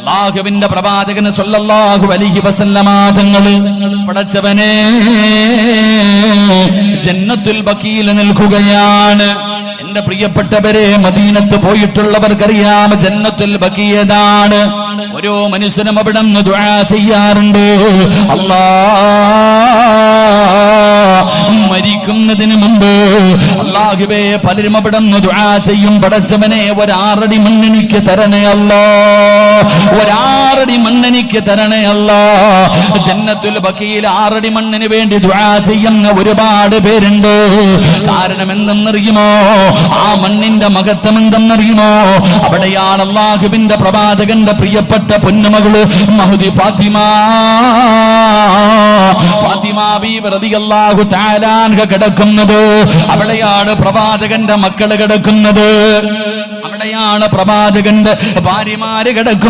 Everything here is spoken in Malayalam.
അല്ലാഹുവിന്റെ പ്രവാചകൻ സല്ലല്ലാഹു അലൈഹി വസല്ലമ തങ്ങൾ പടച്ചവനെ ജന്നത്തുൽ ബഖീൽ നിൽക്കുകയാണ്. എന്റെ പ്രിയപ്പെട്ടവരെ, മദീനത്ത് പോയിട്ടുള്ളവർക്കറിയാം ജന്നത്തുൽ ബഖീലാണ്. ഓരോ മനുഷ്യനും അവിടെ നിന്ന് ദുആ ചെയ്യാറുണ്ട്. മരിക്കുന്നതിന് മുമ്പ് അല്ലാഹുവേ, പലരും അവിടെ നിന്ന് ദുആ ചെയ്യും, പടച്ചവനെ ഒരാറടി മണ്ണെനിക്ക് തരണേ അല്ലാ, ഒരാറടി മണ്ണെനിക്ക് തരണേ അല്ലാ. ജന്നത്തുൽ ബഖീൽ 6 മണ്ണിന് വേണ്ടി ദുആ ചെയ്യുന്ന ഒരുപാട് പേരുണ്ട്. കാരണം എന്തെന്നറിയുമോ? ആ മണ്ണിന്റെ മഹത്വം എന്തെന്നറിയുമോ? അവിടെയാണ് അല്ലാഹുവിന്റെ പ്രവാചകന്റെ പ്രിയപ്പെട്ട പൊന്നുമകള് മഹ്ദി ഫാത്തിമ ബീവി റളിയല്ലാഹു തആല അൻഹ കിടക്കുന്നത്. അവിടെയാണ് പ്രവാചകന്റെ മക്കള് കിടക്കുന്നത്. അവിടെയാണ് പ്രവാചകന്റെ ഭാര്യമാര് കിടക്കുന്നത്.